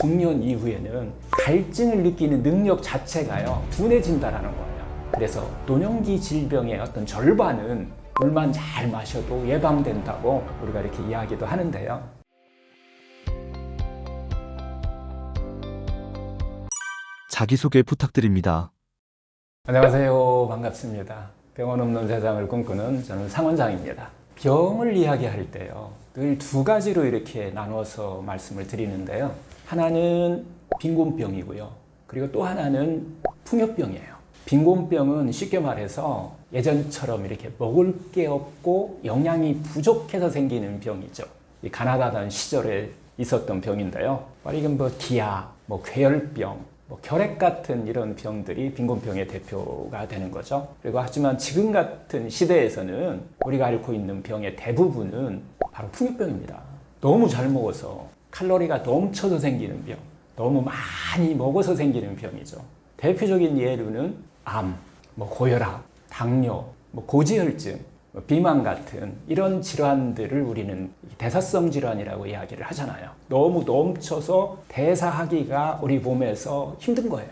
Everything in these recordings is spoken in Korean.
중년 이후에는 갈증을 느끼는 능력 자체가요, 둔해진다라는 거예요. 그래서 노년기 질병의 어떤 절반은 물만 잘 마셔도 예방된다고 우리가 이렇게 이야기도 하는데요. 자기소개 부탁드립니다. 안녕하세요. 반갑습니다. 병원 없는 세상을 꿈꾸는 저는 상원장입니다. 병을 이야기할 때요, 늘 두 가지로 이렇게 나눠서 말씀을 드리는데요. 하나는 빈곤병이고요. 그리고 또 하나는 풍요병이에요. 빈곤병은 쉽게 말해서 예전처럼 이렇게 먹을 게 없고 영양이 부족해서 생기는 병이죠. 이 가난하던 시절에 있었던 병인데요. 이건 기아, 괴혈병, 결핵 같은 이런 병들이 빈곤병의 대표가 되는 거죠. 그리고 하지만 지금 같은 시대에서는 우리가 앓고 있는 병의 대부분은 바로 풍요병입니다. 너무 잘 먹어서 칼로리가 넘쳐서 생기는 병, 너무 많이 먹어서 생기는 병이죠. 대표적인 예로는 암, 고혈압, 당뇨, 고지혈증, 비만 같은 이런 질환들을 우리는 대사성 질환이라고 이야기를 하잖아요. 너무 넘쳐서 대사하기가 우리 몸에서 힘든 거예요.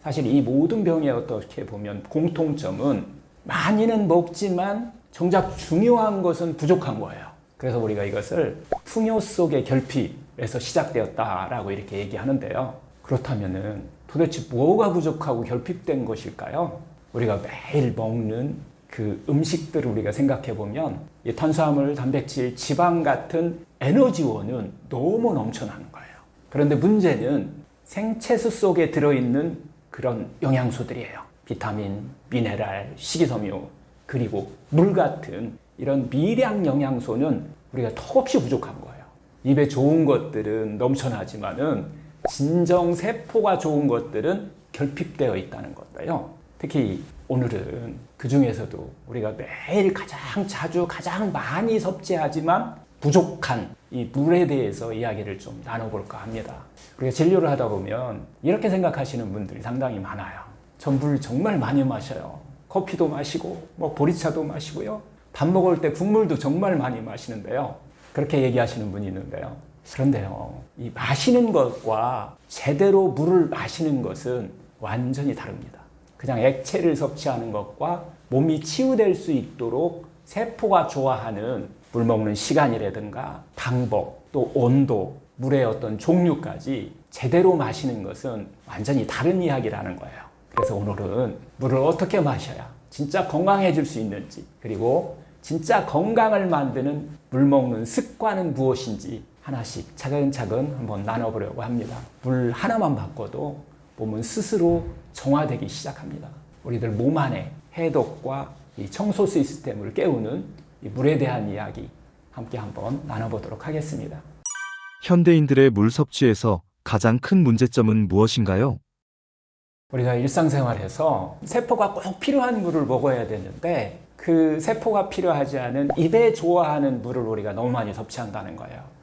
사실 이 모든 병에 어떻게 보면 공통점은 많이는 먹지만 정작 중요한 것은 부족한 거예요. 그래서 우리가 이것을 풍요 속의 결핍에서 시작되었다라고 이렇게 얘기하는데요. 그렇다면은 도대체 뭐가 부족하고 결핍된 것일까요? 우리가 매일 먹는 그 음식들을 우리가 생각해 보면 이 탄수화물, 단백질, 지방 같은 에너지원은 너무 넘쳐나는 거예요. 그런데 문제는 생채소 속에 들어있는 그런 영양소들이에요. 비타민, 미네랄, 식이섬유, 그리고 물 같은 이런 미량 영양소는 우리가 턱없이 부족한 거예요. 입에 좋은 것들은 넘쳐나지만은 진정 세포가 좋은 것들은 결핍되어 있다는 건데요. 특히 오늘은 그 중에서도 우리가 매일 가장 자주 가장 많이 섭취하지만 부족한 이 물에 대해서 이야기를 좀 나눠볼까 합니다. 우리가 진료를 하다 보면 이렇게 생각하시는 분들이 상당히 많아요. 전 물 정말 많이 마셔요. 커피도 마시고 보리차도 마시고요. 밥 먹을 때 국물도 정말 많이 마시는데요. 그렇게 얘기하시는 분이 있는데요. 그런데요, 이 마시는 것과 제대로 물을 마시는 것은 완전히 다릅니다. 그냥 액체를 섭취하는 것과 몸이 치유될 수 있도록 세포가 좋아하는 물 먹는 시간이라든가 방법, 또 온도, 물의 어떤 종류까지 제대로 마시는 것은 완전히 다른 이야기라는 거예요. 그래서 오늘은 물을 어떻게 마셔야 진짜 건강해질 수 있는지, 그리고 진짜 건강을 만드는 물 먹는 습관은 무엇인지 하나씩 차근차근 한번 나눠보려고 합니다. 물 하나만 바꿔도 몸은 스스로 정화되기 시작합니다. 우리들 몸 안에 해독과 이 청소 시스템을 깨우는 이 물에 대한 이야기 함께 한번 나눠보도록 하겠습니다. 현대인들의 물 섭취에서 가장 큰 문제점은 무엇인가요? 우리가 일상생활에서 세포가 꼭 필요한 물을 먹어야 되는데 그 세포가 필요하지 않은 입에 좋아하는 물을 우리가 너무 많이 섭취한다는 거예요.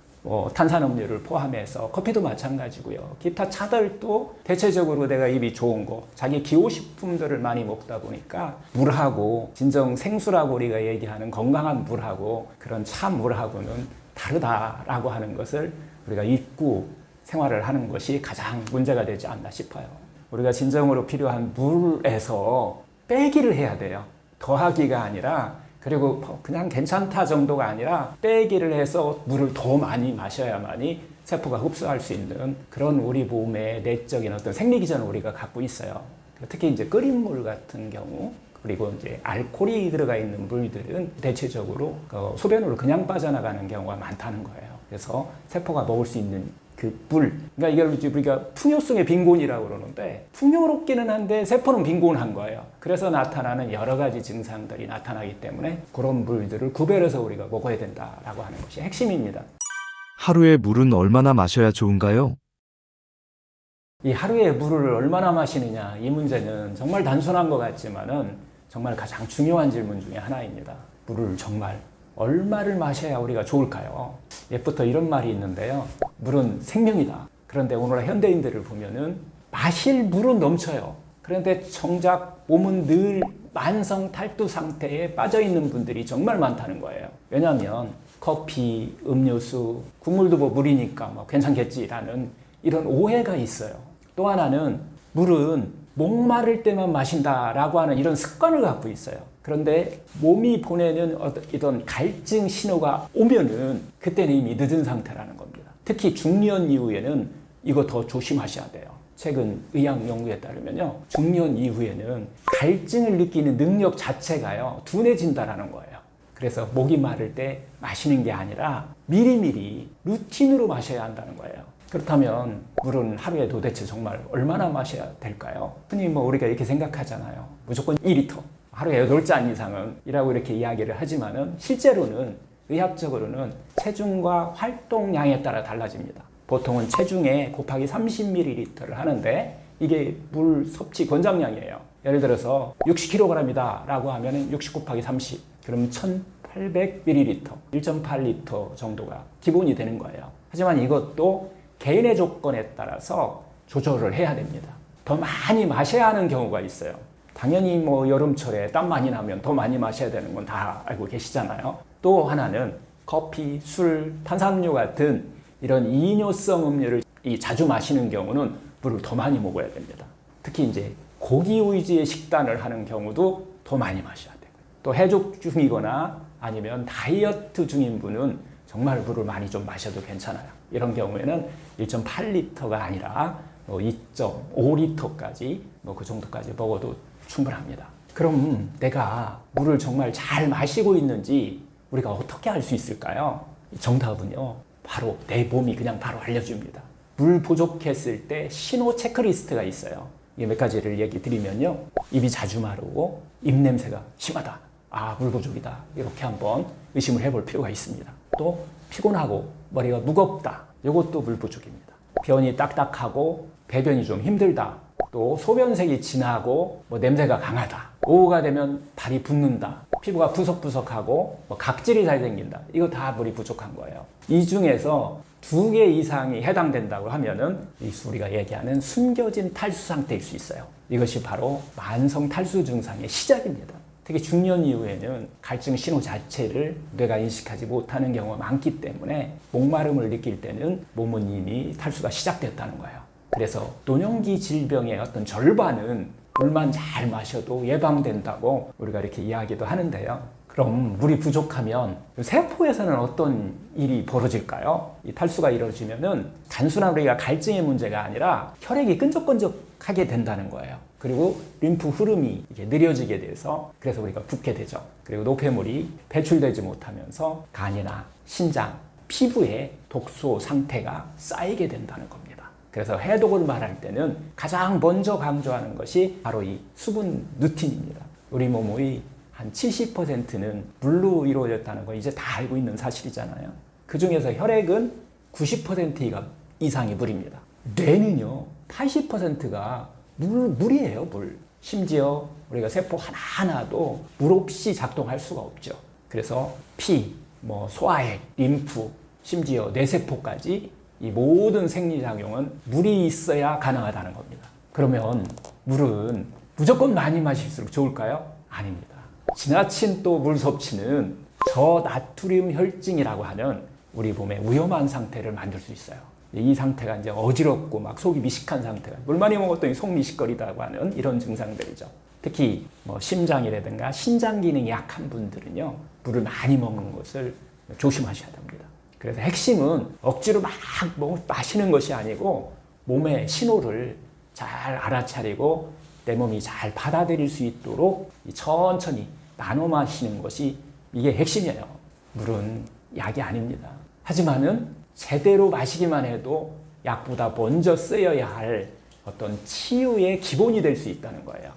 탄산음료를 포함해서 커피도 마찬가지고요. 기타 차들도 대체적으로 내가 입이 좋은 거, 자기 기호식품들을 많이 먹다 보니까 물하고 진정 생수라고 우리가 얘기하는 건강한 물하고 그런 참물하고는 다르다라고 하는 것을 우리가 잊고 생활을 하는 것이 가장 문제가 되지 않나 싶어요. 우리가 진정으로 필요한 물에서 빼기를 해야 돼요. 더하기가 아니라, 그리고 그냥 괜찮다 정도가 아니라 빼기를 해서 물을 더 많이 마셔야만이 세포가 흡수할 수 있는 그런 우리 몸의 내적인 어떤 생리기전을 우리가 갖고 있어요. 특히 이제 끓인 물 같은 경우, 그리고 이제 알코올이 들어가 있는 물들은 대체적으로 소변으로 그냥 빠져나가는 경우가 많다는 거예요. 그래서 세포가 먹을 수 있는 그 물, 그러니까 이걸 이제 우리가 풍요성의 빈곤이라고 그러는데, 풍요롭기는 한데 세포는 빈곤한 거예요. 그래서 나타나는 여러 가지 증상들이 나타나기 때문에 그런 물들을 구별해서 우리가 먹어야 된다라고 하는 것이 핵심입니다. 하루에 물은 얼마나 마셔야 좋은가요? 이 하루에 물을 얼마나 마시느냐, 이 문제는 정말 단순한 것 같지만은 정말 가장 중요한 질문 중에 하나입니다. 물을 정말 얼마를 마셔야 우리가 좋을까요? 옛부터 이런 말이 있는데요. 물은 생명이다. 그런데 오늘 현대인들을 보면은 마실 물은 넘쳐요. 그런데 정작 몸은 늘 만성 탈두 상태에 빠져 있는 분들이 정말 많다는 거예요. 왜냐하면 커피, 음료수, 국물도 물이니까 괜찮겠지라는 이런 오해가 있어요. 또 하나는 물은 목마를 때만 마신다라고 하는 이런 습관을 갖고 있어요. 그런데 몸이 보내는 이런 갈증 신호가 오면은 그때는 이미 늦은 상태라는 겁니다. 특히 중년 이후에는 이거 더 조심하셔야 돼요. 최근 의학 연구에 따르면요, 중년 이후에는 갈증을 느끼는 능력 자체가요 둔해진다라는 거예요. 그래서 목이 마를 때 마시는 게 아니라 미리미리 루틴으로 마셔야 한다는 거예요. 그렇다면 물은 하루에 도대체 정말 얼마나 마셔야 될까요? 흔히 우리가 이렇게 생각하잖아요. 무조건 2리터, 하루에 8잔 이상은 이라고 이렇게 이야기를 하지만은 실제로는 의학적으로는 체중과 활동량에 따라 달라집니다. 보통은 체중에 곱하기 30ml를 하는데 이게 물 섭취 권장량이에요. 예를 들어서 60kg이다 라고 하면 60 곱하기 30, 그럼 1800ml, 1.8리터 정도가 기본이 되는 거예요. 하지만 이것도 개인의 조건에 따라서 조절을 해야 됩니다. 더 많이 마셔야 하는 경우가 있어요. 당연히 여름철에 땀 많이 나면 더 많이 마셔야 되는 건 다 알고 계시잖아요. 또 하나는 커피, 술, 탄산음료 같은 이런 이뇨성 음료를 자주 마시는 경우는 물을 더 많이 먹어야 됩니다. 특히 이제 고기 위주의 식단을 하는 경우도 더 많이 마셔야 되고, 또 해족 중이거나 아니면 다이어트 중인 분은 정말 물을 많이 좀 마셔도 괜찮아요. 이런 경우에는 1.8리터가 아니라 2.5리터까지 그 정도까지 먹어도 충분합니다. 그럼 내가 물을 정말 잘 마시고 있는지 우리가 어떻게 알 수 있을까요? 정답은요, 바로 내 몸이 그냥 바로 알려줍니다. 물 부족했을 때 신호 체크리스트가 있어요. 이게 몇 가지를 얘기 드리면요, 입이 자주 마르고 입냄새가 심하다, 물 부족이다, 이렇게 한번 의심을 해볼 필요가 있습니다. 또 피곤하고 머리가 무겁다, 이것도 물 부족입니다. 변이 딱딱하고 배변이 좀 힘들다, 또 소변색이 진하고 냄새가 강하다, 오후가 되면 발이 붓는다, 피부가 푸석푸석하고 각질이 잘 생긴다, 이거 다 물이 부족한 거예요. 이 중에서 2개 이상이 해당된다고 하면은 우리가 얘기하는 숨겨진 탈수 상태일 수 있어요. 이것이 바로 만성 탈수 증상의 시작입니다. 특히 중년 이후에는 갈증 신호 자체를 뇌가 인식하지 못하는 경우가 많기 때문에 목마름을 느낄 때는 몸은 이미 탈수가 시작됐다는 거예요. 그래서 노년기 질병의 어떤 절반은 물만 잘 마셔도 예방된다고 우리가 이렇게 이야기도 하는데요. 그럼 물이 부족하면 세포에서는 어떤 일이 벌어질까요? 이 탈수가 이루어지면은 단순한 우리가 갈증의 문제가 아니라 혈액이 끈적끈적하게 된다는 거예요. 그리고 림프 흐름이 이게 느려지게 돼서 그래서 우리가 붓게 되죠. 그리고 노폐물이 배출되지 못하면서 간이나 신장, 피부에 독소 상태가 쌓이게 된다는 겁니다. 그래서 해독을 말할 때는 가장 먼저 강조하는 것이 바로 이 수분 루틴입니다. 우리 몸의 한 70%는 물로 이루어졌다는 거 이제 다 알고 있는 사실이잖아요. 그 중에서 혈액은 90% 이상이 물입니다. 뇌는요, 80%가 물이에요, 물. 심지어 우리가 세포 하나하나도 물 없이 작동할 수가 없죠. 그래서 피, 소화액, 림프, 심지어 뇌세포까지 이 모든 생리작용은 물이 있어야 가능하다는 겁니다. 그러면 물은 무조건 많이 마실수록 좋을까요? 아닙니다. 지나친 또 물 섭취는 저나트륨 혈증이라고 하는 우리 몸의 위험한 상태를 만들 수 있어요. 이 상태가 이제 어지럽고 막 속이 미식한 상태가, 물 많이 먹었더니 속 미식거리다고 하는 이런 증상들이죠. 특히 심장이라든가 신장 기능이 약한 분들은요, 물을 많이 먹는 것을 조심하셔야 됩니다. 그래서 핵심은 억지로 막 마시는 것이 아니고 몸의 신호를 잘 알아차리고 내 몸이 잘 받아들일 수 있도록 천천히 나눠 마시는 것이 이게 핵심이에요. 물은 약이 아닙니다. 하지만은 제대로 마시기만 해도 약보다 먼저 쓰여야 할 어떤 치유의 기본이 될 수 있다는 거예요.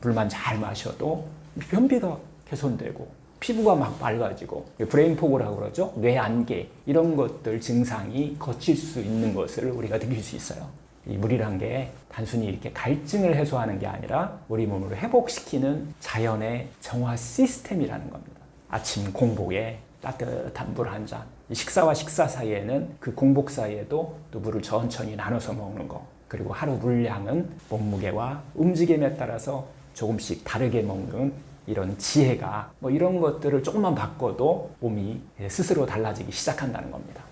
물만 잘 마셔도 변비가 개선되고 피부가 막 맑아지고 브레인 포그라고 그러죠. 뇌 안개, 이런 것들 증상이 거칠 수 있는 것을 우리가 느낄 수 있어요. 이 물이란 게 단순히 이렇게 갈증을 해소하는 게 아니라 우리 몸을 회복시키는 자연의 정화 시스템이라는 겁니다. 아침 공복에 따뜻한 물 한 잔, 식사와 식사 사이에는 그 공복 사이에도 또 물을 천천히 나눠서 먹는 거, 그리고 하루 물량은 몸무게와 움직임에 따라서 조금씩 다르게 먹는 이런 지혜가 이런 것들을 조금만 바꿔도 몸이 스스로 달라지기 시작한다는 겁니다.